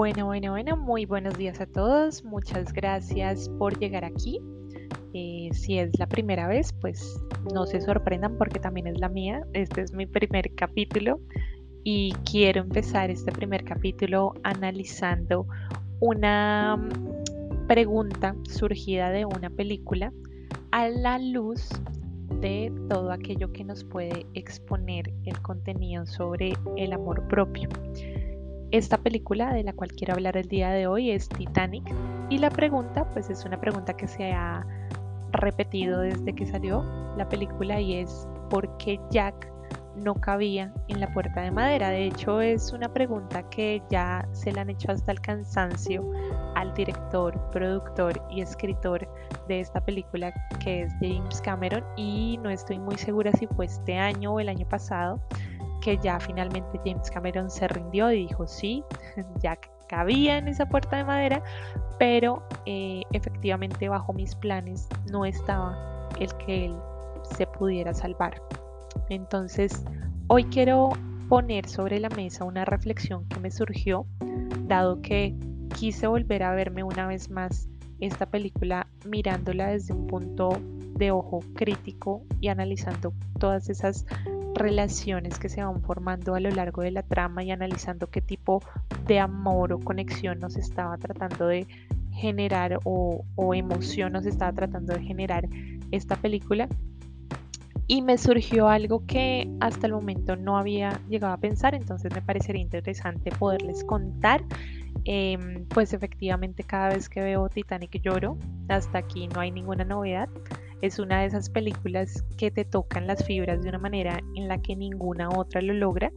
Bueno, muy buenos días a todos. Muchas gracias por llegar aquí. Si es la primera vez, pues no se sorprendan porque también es la mía. Este es mi primer capítulo y quiero empezar este primer capítulo analizando una pregunta surgida de una película a la luz de todo aquello que nos puede exponer el contenido sobre el amor propio. Esta película de la cual quiero hablar el día de hoy es Titanic y la pregunta pues es una pregunta que se ha repetido desde que salió la película y es ¿por qué Jack no cabía en la puerta de madera? De hecho es una pregunta que ya se la han hecho hasta el cansancio al director, productor y escritor de esta película, que es James Cameron, y no estoy muy segura si fue este año o el año pasado que ya finalmente James Cameron se rindió y dijo sí, ya cabía en esa puerta de madera, pero efectivamente bajo mis planes no estaba el que él se pudiera salvar. Entonces, hoy quiero poner sobre la mesa una reflexión que me surgió, dado que quise volver a verme una vez más esta película mirándola desde un punto de ojo crítico y analizando todas esas relaciones que se van formando a lo largo de la trama y analizando qué tipo de amor o conexión nos estaba tratando de generar o emoción nos estaba tratando de generar esta película. Y me surgió algo que hasta el momento no había llegado a pensar, entonces me parecería interesante poderles contar. Pues efectivamente cada vez que veo Titanic lloro, hasta aquí no hay ninguna novedad. Es una de esas películas que te tocan las fibras de una manera en la que ninguna otra lo logra,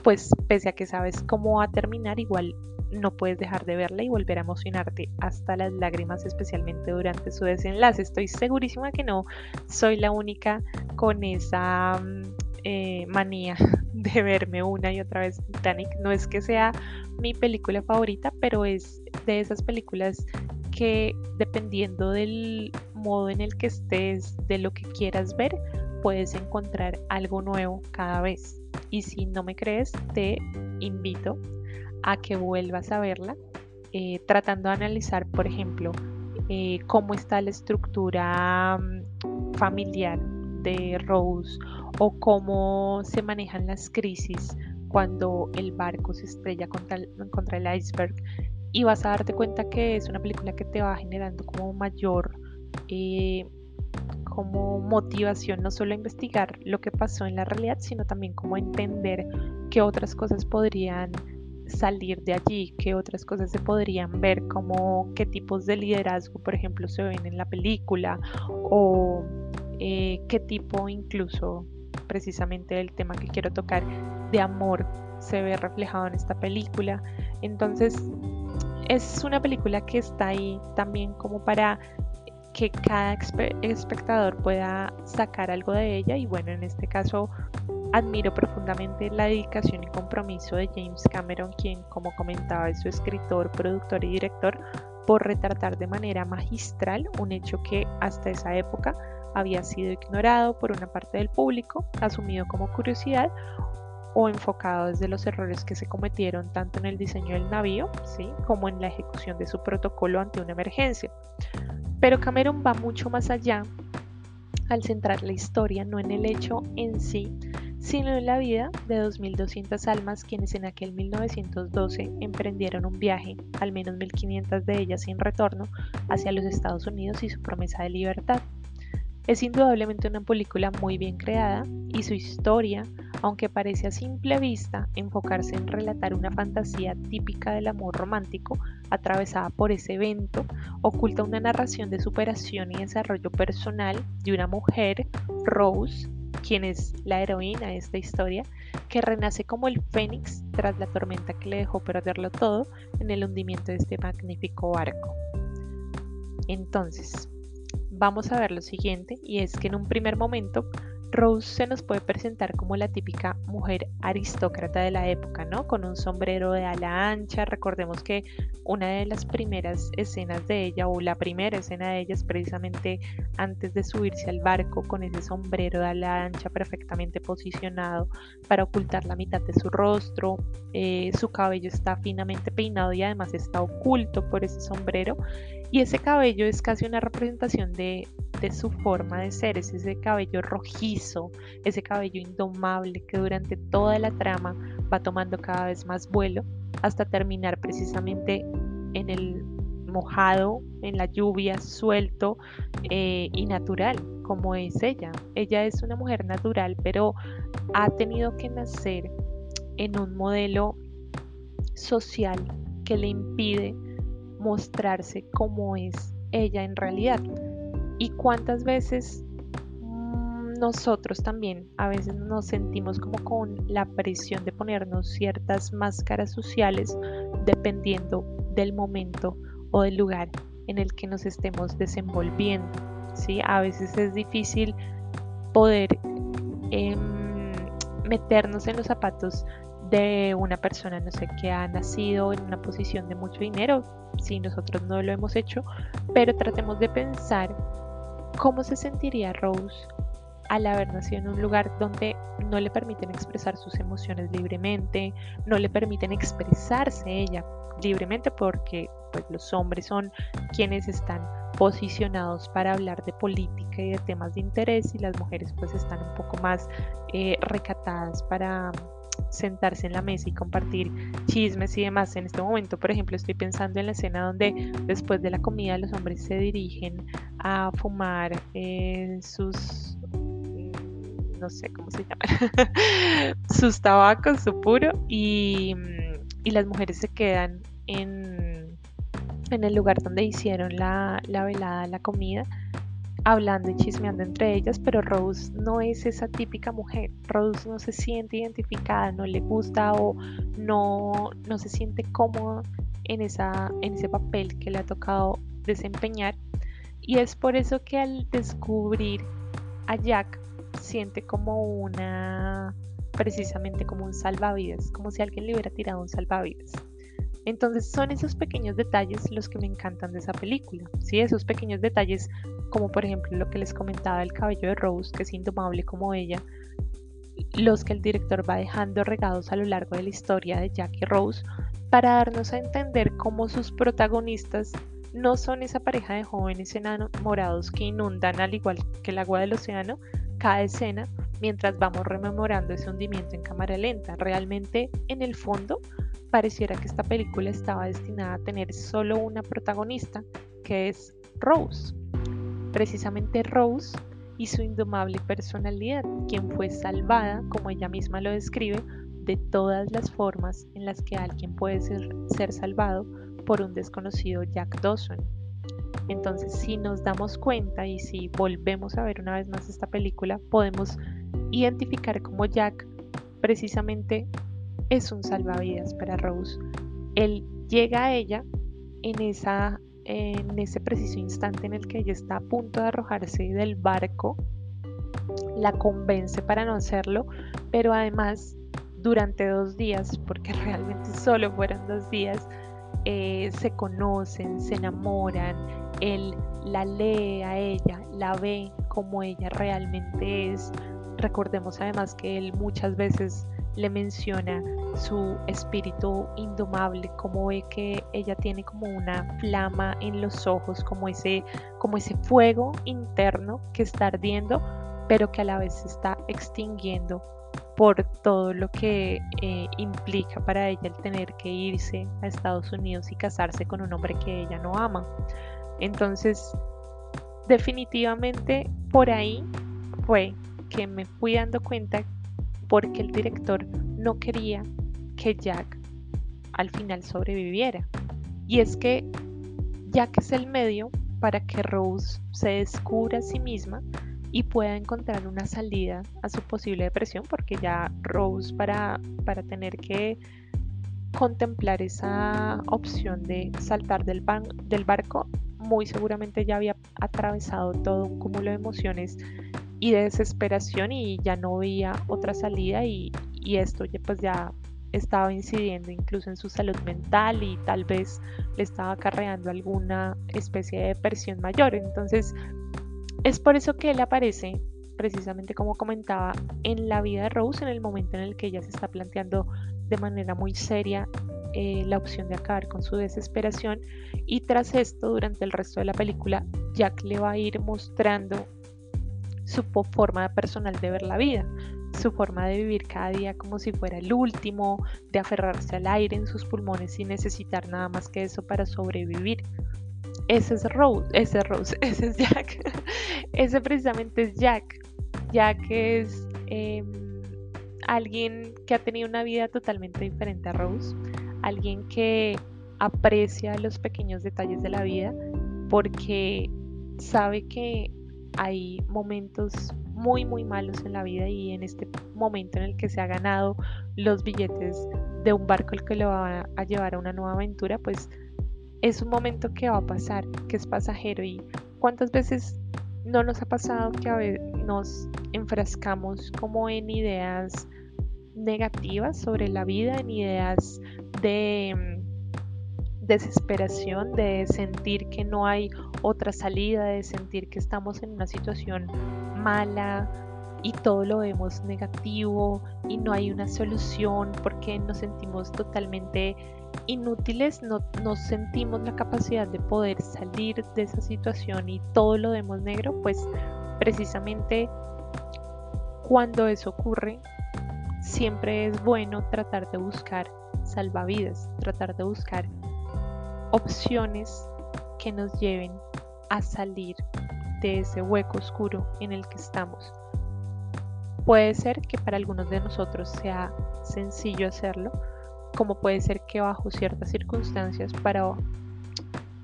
pues pese a que sabes cómo va a terminar, igual no puedes dejar de verla y volver a emocionarte hasta las lágrimas, especialmente durante su desenlace. Estoy segurísima que no soy la única con esa manía de verme una y otra vez Titanic. No es que sea mi película favorita, pero es de esas películas que dependiendo del modo en el que estés, de lo que quieras ver, puedes encontrar algo nuevo cada vez. Y si no me crees, te invito a que vuelvas a verla, tratando de analizar, por ejemplo, cómo está la estructura familiar de Rose o cómo se manejan las crisis cuando el barco se estrella contra el iceberg, y vas a darte cuenta que es una película que te va generando como mayor como motivación, no solo a investigar lo que pasó en la realidad, sino también como entender qué otras cosas podrían salir de allí, qué otras cosas se podrían ver, como qué tipos de liderazgo, por ejemplo, se ven en la película o qué tipo incluso precisamente el tema que quiero tocar de amor se ve reflejado en esta película. Entonces es una película que está ahí también como para que cada espectador pueda sacar algo de ella, y bueno, en este caso admiro profundamente la dedicación y compromiso de James Cameron, quien, como comentaba, es su escritor, productor y director, por retratar de manera magistral un hecho que hasta esa época había sido ignorado por una parte del público, asumido como curiosidad o enfocado desde los errores que se cometieron tanto en el diseño del navío, ¿sí?, como en la ejecución de su protocolo ante una emergencia. Pero Cameron va mucho más allá al centrar la historia no en el hecho en sí, sino en la vida de 2.200 almas quienes en aquel 1912 emprendieron un viaje, al menos 1.500 de ellas sin retorno, hacia los Estados Unidos y su promesa de libertad. Es indudablemente una película muy bien creada y su historia, aunque parece a simple vista enfocarse en relatar una fantasía típica del amor romántico atravesada por ese evento, oculta una narración de superación y desarrollo personal de una mujer, Rose, quien es la heroína de esta historia, que renace como el fénix tras la tormenta que le dejó perderlo todo en el hundimiento de este magnífico barco. Entonces, vamos a ver lo siguiente, y es que en un primer momento Rose se nos puede presentar como la típica mujer aristócrata de la época, ¿no? Con un sombrero de ala ancha. Recordemos que una de las primeras escenas de ella, o la primera escena de ella, es precisamente antes de subirse al barco con ese sombrero de ala ancha perfectamente posicionado para ocultar la mitad de su rostro. Su cabello está finamente peinado y además está oculto por ese sombrero. Y ese cabello es casi una representación de su forma de ser, es ese cabello rojizo, ese cabello indomable que durante toda la trama va tomando cada vez más vuelo hasta terminar precisamente en el mojado, en la lluvia, suelto y natural, como es ella. Ella es una mujer natural, pero ha tenido que nacer en un modelo social que le impide mostrarse como es ella en realidad. Y cuántas veces nosotros también a veces nos sentimos como con la presión de ponernos ciertas máscaras sociales dependiendo del momento o del lugar en el que nos estemos desenvolviendo, ¿sí? A veces es difícil poder meternos en los zapatos de una persona, no sé, que ha nacido en una posición de mucho dinero, si nosotros no lo hemos hecho, pero tratemos de pensar cómo se sentiría Rose al haber nacido en un lugar donde no le permiten expresar sus emociones libremente, no le permiten expresarse ella libremente porque pues los hombres son quienes están posicionados para hablar de política y de temas de interés y las mujeres pues están un poco más recatadas para sentarse en la mesa y compartir chismes y demás. En este momento, por ejemplo, estoy pensando en la escena donde después de la comida los hombres se dirigen a fumar sus, no sé cómo se llaman, sus tabacos, su puro, y las mujeres se quedan en el lugar donde hicieron la velada, la comida, hablando y chismeando entre ellas, pero Rose no es esa típica mujer. Rose no se siente identificada, no le gusta o no se siente cómoda en ese papel que le ha tocado desempeñar. Y es por eso que al descubrir a Jack siente precisamente como un salvavidas, como si alguien le hubiera tirado un salvavidas. Entonces son esos pequeños detalles los que me encantan de esa película, ¿sí? Esos pequeños detalles como por ejemplo lo que les comentaba del cabello de Rose, que es indomable como ella, los que el director va dejando regados a lo largo de la historia de Jack y Rose para darnos a entender cómo sus protagonistas no son esa pareja de jóvenes enamorados que inundan al igual que el agua del océano cada escena mientras vamos rememorando ese hundimiento en cámara lenta. Realmente en el fondo pareciera que esta película estaba destinada a tener solo una protagonista, que es Rose. Precisamente Rose y su indomable personalidad, quien fue salvada, como ella misma lo describe, de todas las formas en las que alguien puede ser salvado por un desconocido Jack Dawson. Entonces, si nos damos cuenta y si volvemos a ver una vez más esta película, podemos identificar cómo Jack precisamente es un salvavidas para Rose. Él llega a ella en ese preciso instante en el que ella está a punto de arrojarse del barco, la convence para no hacerlo, pero además durante 2 días, porque realmente solo fueron 2 días, se conocen, se enamoran, él la lee a ella, la ve como ella realmente es. Recordemos además que él muchas veces le menciona su espíritu indomable, como ve que ella tiene como una flama en los ojos, como ese fuego interno que está ardiendo, pero que a la vez se está extinguiendo por todo lo que implica para ella el tener que irse a Estados Unidos y casarse con un hombre que ella no ama. Entonces, definitivamente por ahí fue que me fui dando cuenta porque el director no quería que Jack al final sobreviviera. Y es que Jack es el medio para que Rose se descubra a sí misma y pueda encontrar una salida a su posible depresión, porque ya Rose para tener que contemplar esa opción de saltar del barco, muy seguramente ya había atravesado todo un cúmulo de emociones y de desesperación, y ya no veía otra salida, y esto ya, pues ya estaba incidiendo incluso en su salud mental y tal vez le estaba acarreando alguna especie de depresión mayor. Entonces es por eso que él aparece, precisamente como comentaba, en la vida de Rose en el momento en el que ella se está planteando de manera muy seria la opción de acabar con su desesperación. Y tras esto, durante el resto de la película, Jack le va a ir mostrando su forma personal de ver la vida, su forma de vivir cada día como si fuera el último, de aferrarse al aire en sus pulmones sin necesitar nada más que eso para sobrevivir. Ese es Rose, ese es Jack. Ese precisamente es Jack. Jack es alguien que ha tenido una vida totalmente diferente a Rose, alguien que aprecia los pequeños detalles de la vida porque sabe que hay momentos muy muy malos en la vida, y en este momento en el que se ha ganado los billetes de un barco el que lo va a llevar a una nueva aventura, pues es un momento que va a pasar, que es pasajero. Y cuántas veces no nos ha pasado que a veces nos enfrascamos como en ideas negativas sobre la vida, en ideas de desesperación, de sentir que no hay otra salida, de sentir que estamos en una situación mala y todo lo vemos negativo y no hay una solución porque nos sentimos totalmente inútiles, no sentimos la capacidad de poder salir de esa situación y todo lo vemos negro. Pues precisamente cuando eso ocurre, siempre es bueno tratar de buscar salvavidas, tratar de buscar opciones que nos lleven a salir de ese hueco oscuro en el que estamos. Puede ser que para algunos de nosotros sea sencillo hacerlo, como puede ser que bajo ciertas circunstancias, para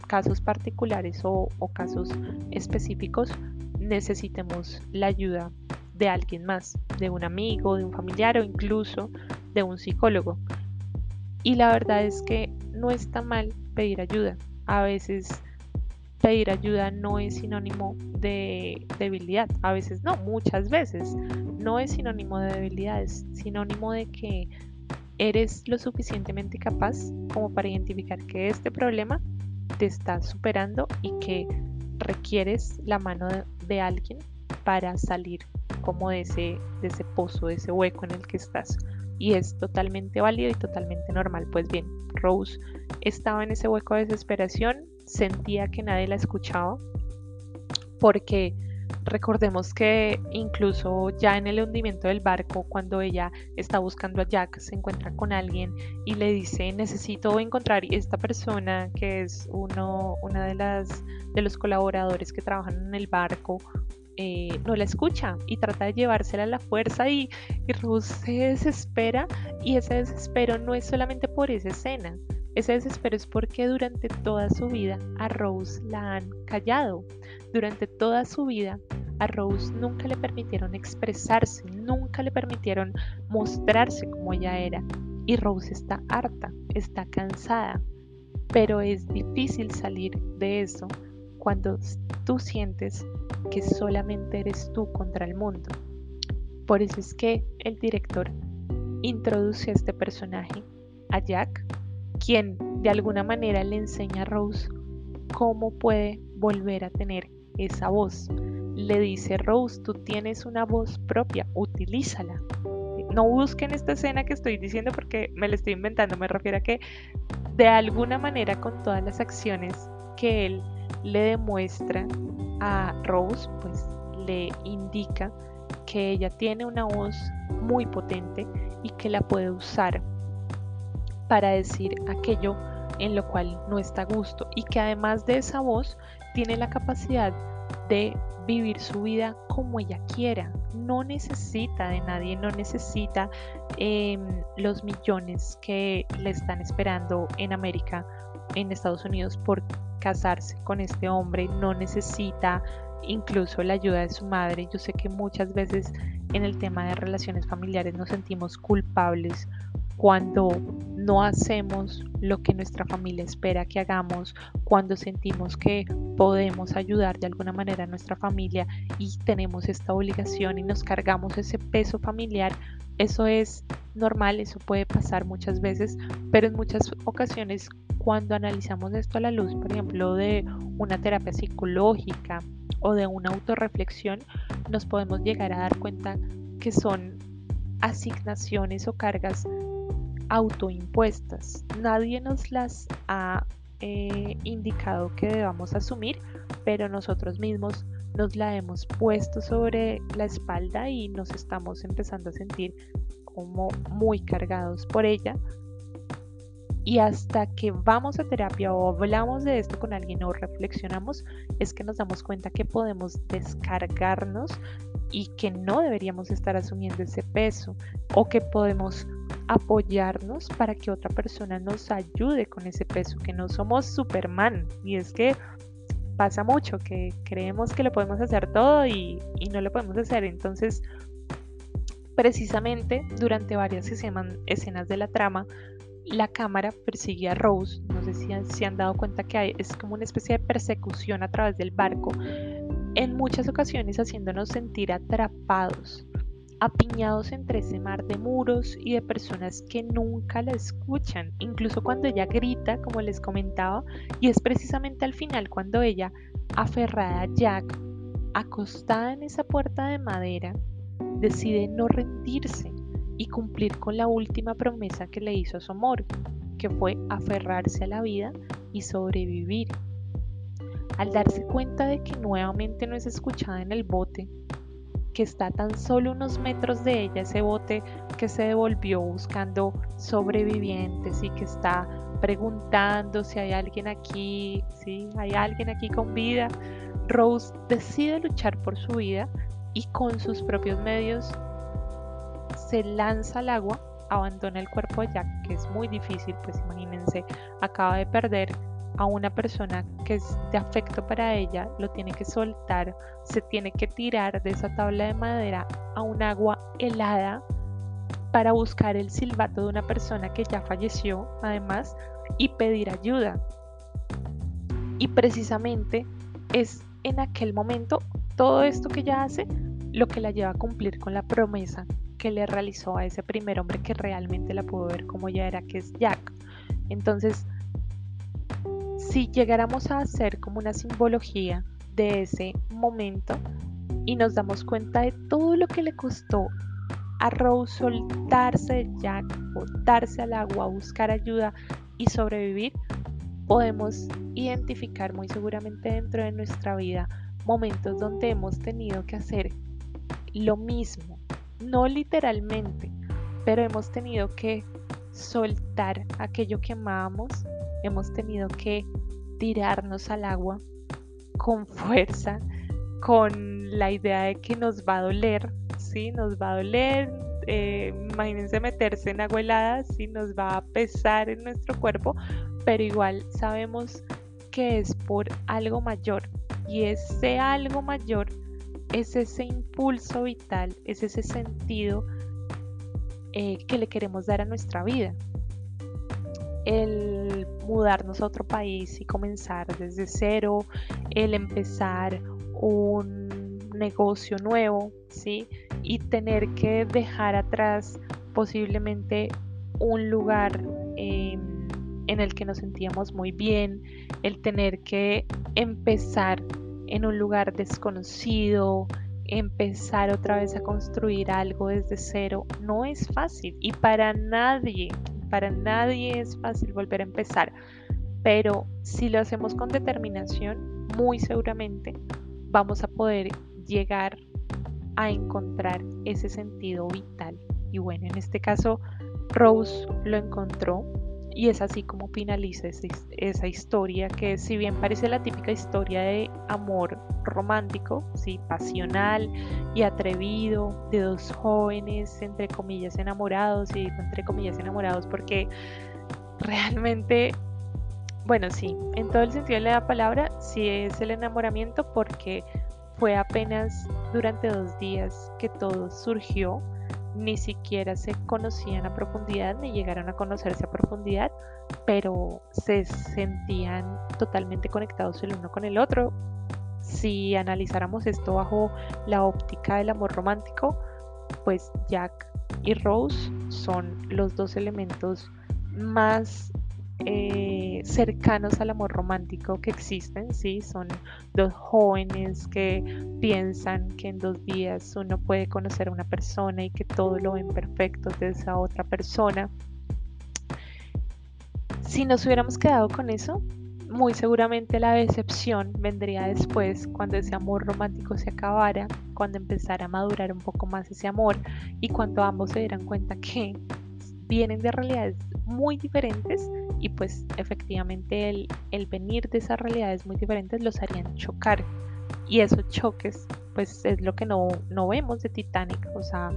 casos particulares o casos específicos, necesitemos la ayuda de alguien más, de un amigo, de un familiar o incluso de un psicólogo. Y la verdad es que no está mal pedir ayuda. A veces pedir ayuda no es sinónimo de debilidad. A veces no, muchas veces no es sinónimo de debilidad, es sinónimo de que eres lo suficientemente capaz como para identificar que este problema te está superando y que requieres la mano de alguien para salir como de ese pozo, de ese hueco en el que estás. Y es totalmente válido y totalmente normal. Pues bien, Rose estaba en ese hueco de desesperación, sentía que nadie la escuchaba, porque recordemos que incluso ya en el hundimiento del barco, cuando ella está buscando a Jack, se encuentra con alguien y le dice: necesito encontrar esta persona que es una de los colaboradores que trabajan en el barco. No la escucha y trata de llevársela a la fuerza, y Rose se desespera. Y ese desespero no es solamente por esa escena, ese desespero es porque durante toda su vida a Rose la han callado. Durante toda su vida a Rose nunca le permitieron expresarse, nunca le permitieron mostrarse como ella era. Y Rose está harta, está cansada, pero es difícil salir de eso cuando tú sientes que solamente eres tú contra el mundo. Por eso es que el director introduce a este personaje, a Jack, quien de alguna manera le enseña a Rose cómo puede volver a tener esa voz. Le dice: Rose, tú tienes una voz propia, utilízala. No busquen esta escena que estoy diciendo porque me la estoy inventando, me refiero a que de alguna manera, con todas las acciones que él le demuestra a Rose, pues le indica que ella tiene una voz muy potente y que la puede usar para decir aquello en lo cual no está a gusto, y que además de esa voz tiene la capacidad de vivir su vida como ella quiera. No necesita de nadie, no necesita los millones que le están esperando en América, en Estados Unidos, por casarse con este hombre. No necesita incluso la ayuda de su madre. Yo sé que muchas veces en el tema de relaciones familiares nos sentimos culpables cuando no hacemos lo que nuestra familia espera que hagamos, cuando sentimos que podemos ayudar de alguna manera a nuestra familia y tenemos esta obligación y nos cargamos ese peso familiar, eso es normal, eso puede pasar muchas veces, pero en muchas ocasiones cuando analizamos esto a la luz, por ejemplo, de una terapia psicológica o de una autorreflexión, nos podemos llegar a dar cuenta que son asignaciones o cargas autoimpuestas. Nadie nos las ha indicado que debamos asumir, pero nosotros mismos nos la hemos puesto sobre la espalda y nos estamos empezando a sentir como muy cargados por ella. Y hasta que vamos a terapia o hablamos de esto con alguien o reflexionamos, es que nos damos cuenta que podemos descargarnos y que no deberíamos estar asumiendo ese peso, o que podemos apoyarnos para que otra persona nos ayude con ese peso, que no somos Superman. Y es que pasa mucho que creemos que lo podemos hacer todo y no lo podemos hacer. Entonces, precisamente durante varias escenas de la trama, la cámara persigue a Rose. No sé si se han dado cuenta que es como una especie de persecución a través del barco, en muchas ocasiones haciéndonos sentir atrapados, apiñados entre ese mar de muros y de personas que nunca la escuchan, incluso cuando ella grita, como les comentaba, y es precisamente al final cuando ella, aferrada a Jack, acostada en esa puerta de madera, decide no rendirse y cumplir con la última promesa que le hizo a su amor, que fue aferrarse a la vida y sobrevivir. Al darse cuenta de que nuevamente no es escuchada en el bote, que está a tan solo unos metros de ella, ese bote que se devolvió buscando sobrevivientes y que está preguntando si hay alguien aquí, si hay alguien aquí con vida, Rose decide luchar por su vida y con sus propios medios se lanza al agua, abandona el cuerpo de Jack, que es muy difícil, pues imagínense, acaba de perder a una persona que es de afecto para ella, lo tiene que soltar, se tiene que tirar de esa tabla de madera a un agua helada para buscar el silbato de una persona que ya falleció, además, y pedir ayuda. Y precisamente es en aquel momento todo esto que ella hace lo que la lleva a cumplir con la promesa que le realizó a ese primer hombre que realmente la pudo ver como ya era, que es Jack. Entonces, si llegáramos a hacer como una simbología de ese momento y nos damos cuenta de todo lo que le costó a Rose soltarse de Jack, botarse al agua, buscar ayuda y sobrevivir, podemos identificar muy seguramente dentro de nuestra vida momentos donde hemos tenido que hacer lo mismo, no literalmente, pero hemos tenido que soltar aquello que amábamos, hemos tenido que tirarnos al agua con fuerza, con la idea de que nos va a doler, ¿sí? Nos va a doler, imagínense meterse en agua helada, ¿sí? Nos va a pesar en nuestro cuerpo, pero igual sabemos que es por algo mayor, y ese algo mayor es ese impulso vital, es ese sentido que le queremos dar a nuestra vida. El mudarnos a otro país y comenzar desde cero, el empezar un negocio nuevo, ¿sí? Y tener que dejar atrás posiblemente un lugar en el que nos sentíamos muy bien, el tener que empezar en un lugar desconocido, empezar otra vez a construir algo desde cero, no es fácil, y para nadie es fácil volver a empezar, pero si lo hacemos con determinación, muy seguramente vamos a poder llegar a encontrar ese sentido vital. Y bueno, en este caso Rose lo encontró, y es así como finaliza esa historia, que si bien parece la típica historia de amor romántico, ¿sí? Pasional y atrevido, de dos jóvenes entre comillas enamorados, y entre comillas enamorados porque realmente, bueno, sí, en todo el sentido de la palabra, sí es el enamoramiento, porque fue apenas durante 2 días que todo surgió, ni siquiera se conocían a profundidad ni llegaron a conocerse a profundidad, pero se sentían totalmente conectados el uno con el otro. Si analizáramos esto bajo la óptica del amor romántico, pues Jack y Rose son los dos elementos más cercanos al amor romántico que existen, ¿sí? Son dos jóvenes que piensan que en 2 días uno puede conocer a una persona y que todo lo ven perfecto de esa otra persona. Si nos hubiéramos quedado con eso, muy seguramente la decepción vendría después, cuando ese amor romántico se acabara, cuando empezara a madurar un poco más ese amor y cuando ambos se dieran cuenta que vienen de realidades muy diferentes y pues efectivamente el venir de esas realidades muy diferentes los harían chocar, y esos choques pues es lo que no vemos de Titanic. O sea,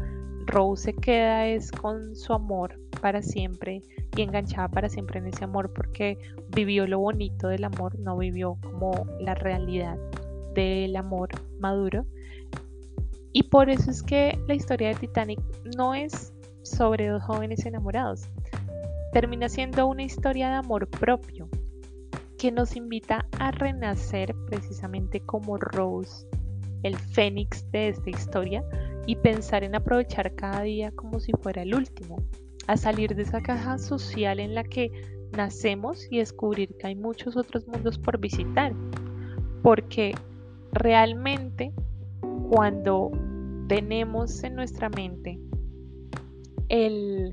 Rose se queda es con su amor para siempre y enganchada para siempre en ese amor porque vivió lo bonito del amor, no vivió como la realidad del amor maduro. Y por eso es que la historia de Titanic no es sobre dos jóvenes enamorados, termina siendo una historia de amor propio que nos invita a renacer precisamente como Rose, el fénix de esta historia, y pensar en aprovechar cada día como si fuera el último, a salir de esa caja social en la que nacemos y descubrir que hay muchos otros mundos por visitar, porque realmente cuando tenemos en nuestra mente el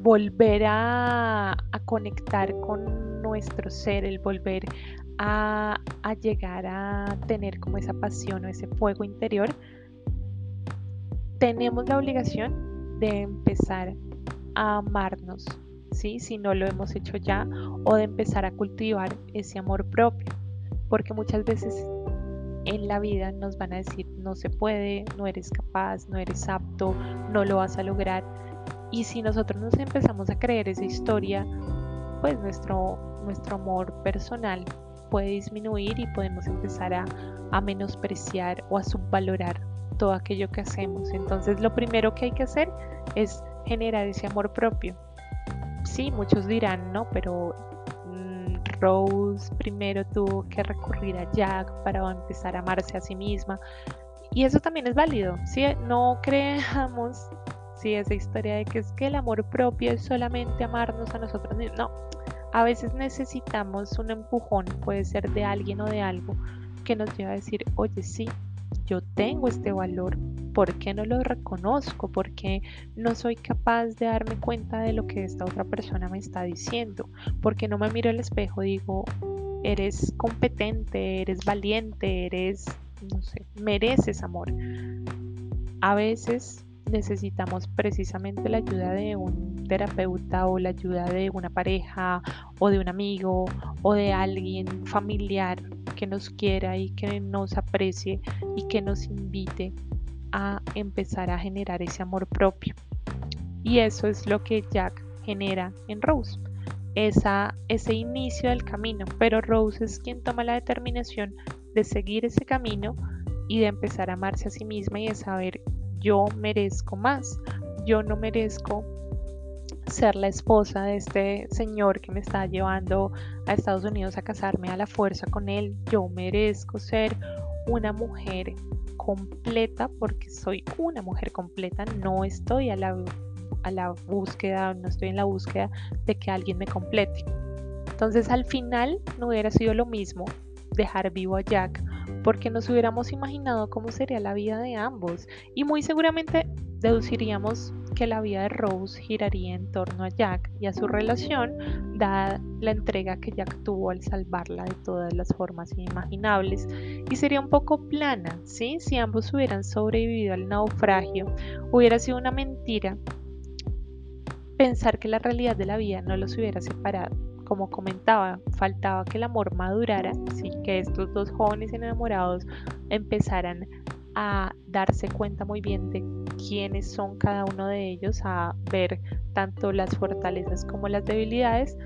volver a conectar con nuestro ser, el volver a llegar a tener como esa pasión o ese fuego interior, tenemos la obligación de empezar a amarnos, ¿sí? Si no lo hemos hecho ya, o de empezar a cultivar ese amor propio, porque muchas veces en la vida nos van a decir no se puede, no eres capaz, no eres apto, no lo vas a lograr. Y si nosotros nos empezamos a creer esa historia, pues nuestro amor personal puede disminuir y podemos empezar a menospreciar o a subvalorar todo aquello que hacemos. Entonces lo primero que hay que hacer es generar ese amor propio. Sí, muchos dirán, no, pero Rose primero tuvo que recurrir a Jack para empezar a amarse a sí misma. Y eso también es válido, ¿sí? No creamos, sí, esa historia de que es que el amor propio es solamente amarnos a nosotros mismos. No, a veces necesitamos un empujón, puede ser de alguien o de algo, que nos lleva a decir, oye, sí, yo tengo este valor, ¿por qué no lo reconozco? ¿Por qué no soy capaz de darme cuenta de lo que esta otra persona me está diciendo? ¿Por qué no me miro al espejo y digo, eres competente, eres valiente, eres, no sé, mereces amor? A veces necesitamos precisamente la ayuda de un terapeuta o la ayuda de una pareja o de un amigo o de alguien familiar que nos quiera y que nos aprecie y que nos invite a empezar a generar ese amor propio. Y eso es lo que Jack genera en Rose, ese inicio del camino, pero Rose es quien toma la determinación de seguir ese camino y de empezar a amarse a sí misma y de saber, yo merezco más, yo no merezco ser la esposa de este señor que me está llevando a Estados Unidos a casarme a la fuerza con él, yo merezco ser una mujer completa porque soy una mujer completa, no estoy a la búsqueda, no estoy en la búsqueda de que alguien me complete. Entonces al final no hubiera sido lo mismo dejar vivo a Jack, porque nos hubiéramos imaginado cómo sería la vida de ambos y muy seguramente deduciríamos que la vida de Rose giraría en torno a Jack y a su relación, dada la entrega que Jack tuvo al salvarla de todas las formas inimaginables, y sería un poco plana, ¿sí? Si ambos hubieran sobrevivido al naufragio, hubiera sido una mentira pensar que la realidad de la vida no los hubiera separado. Como comentaba, faltaba que el amor madurara, ¿sí? Que estos dos jóvenes enamorados empezaran a darse cuenta muy bien de quiénes son cada uno de ellos, a ver tanto las fortalezas como las debilidades.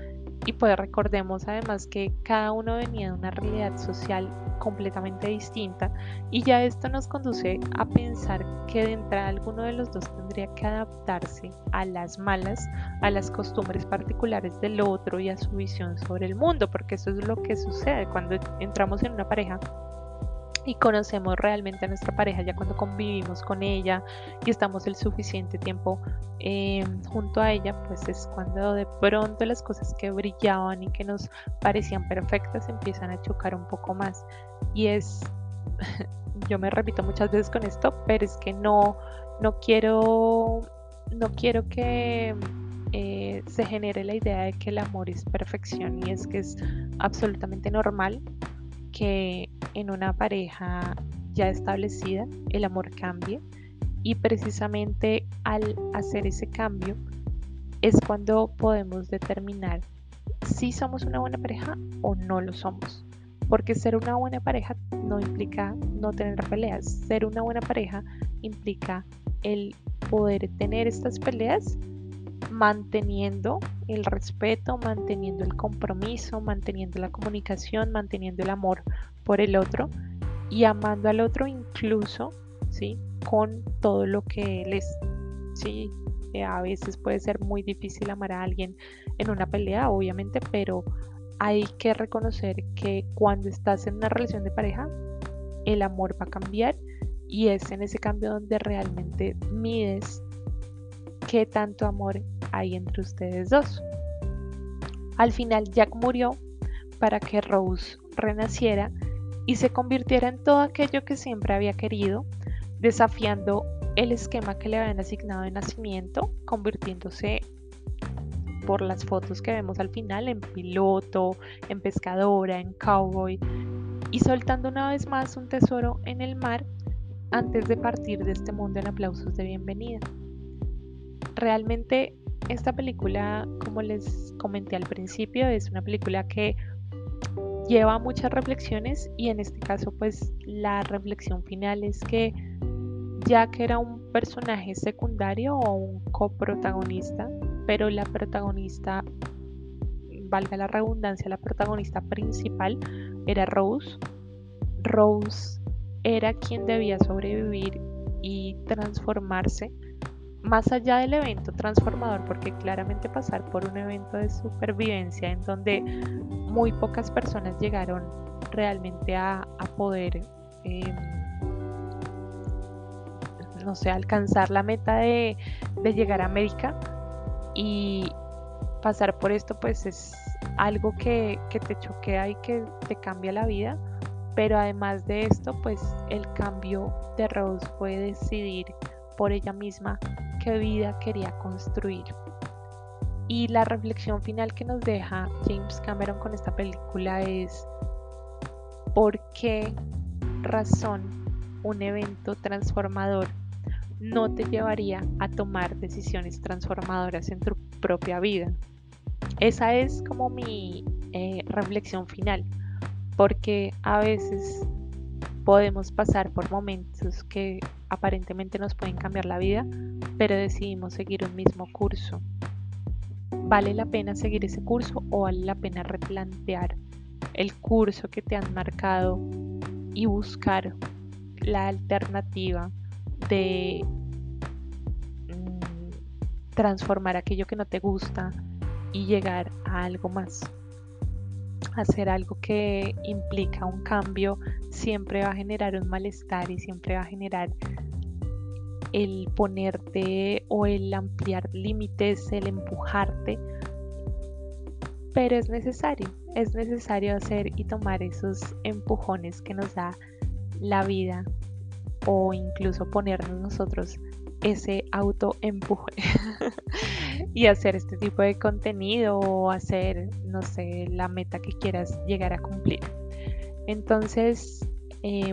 Y pues recordemos además que cada uno venía de una realidad social completamente distinta, y ya esto nos conduce a pensar que de entrada alguno de los dos tendría que adaptarse a las malas, a las costumbres particulares del otro y a su visión sobre el mundo, porque eso es lo que sucede cuando entramos en una pareja y conocemos realmente a nuestra pareja, ya cuando convivimos con ella y estamos el suficiente tiempo junto a ella, pues es cuando de pronto las cosas que brillaban y que nos parecían perfectas empiezan a chocar un poco más. Y es, yo me repito muchas veces con esto, pero es que no quiero, no quiero que se genere la idea de que el amor es perfección, y es que es absolutamente normal que en una pareja ya establecida el amor cambie, y precisamente al hacer ese cambio es cuando podemos determinar si somos una buena pareja o no lo somos. Porque ser una buena pareja no implica no tener peleas. Ser una buena pareja implica el poder tener estas peleas manteniendo el respeto, manteniendo el compromiso, manteniendo la comunicación, manteniendo el amor por el otro y amando al otro incluso, ¿sí? Con todo lo que él es, ¿sí? A veces puede ser muy difícil amar a alguien en una pelea, obviamente, pero hay que reconocer que cuando estás en una relación de pareja, el amor va a cambiar, y es en ese cambio donde realmente mides qué tanto amor hay entre ustedes dos. Al final Jack murió para que Rose renaciera y se convirtiera en todo aquello que siempre había querido, desafiando el esquema que le habían asignado de nacimiento, convirtiéndose, por las fotos que vemos al final, en piloto, en pescadora, en cowboy, y soltando una vez más un tesoro en el mar antes de partir de este mundo en aplausos de bienvenida. Realmente esta película, como les comenté al principio, es una película que lleva muchas reflexiones, y en este caso pues la reflexión final es que Jack era un personaje secundario o un coprotagonista, pero la protagonista, valga la redundancia, la protagonista principal era Rose. Rose era quien debía sobrevivir y transformarse más allá del evento transformador, porque claramente pasar por un evento de supervivencia en donde muy pocas personas llegaron realmente a poder, eh, no sé, alcanzar la meta de llegar a América, y pasar por esto pues es algo que te choquea y que te cambia la vida. Pero además de esto, pues el cambio de Rose fue decidir por ella misma qué vida quería construir. Y la reflexión final que nos deja James Cameron con esta película es: ¿por qué razón un evento transformador no te llevaría a tomar decisiones transformadoras en tu propia vida? Esa es como mi reflexión final, porque a veces podemos pasar por momentos que aparentemente nos pueden cambiar la vida, pero decidimos seguir un mismo curso. ¿Vale la pena seguir ese curso, o vale la pena replantear el curso que te han marcado y buscar la alternativa de transformar aquello que no te gusta y llegar a algo más? Hacer algo que implica un cambio siempre va a generar un malestar, y siempre va a generar el ponerte o el ampliar límites, el empujarte, pero es necesario hacer y tomar esos empujones que nos da la vida, o incluso ponernos nosotros ese autoempuje y hacer este tipo de contenido, o hacer, no sé, la meta que quieras llegar a cumplir. Entonces,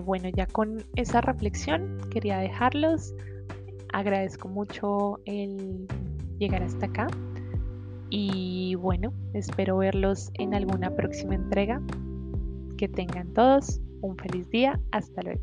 bueno, ya con esa reflexión quería dejarlos. Agradezco mucho el llegar hasta acá, y bueno, espero verlos en alguna próxima entrega. Que tengan todos un feliz día. Hasta luego.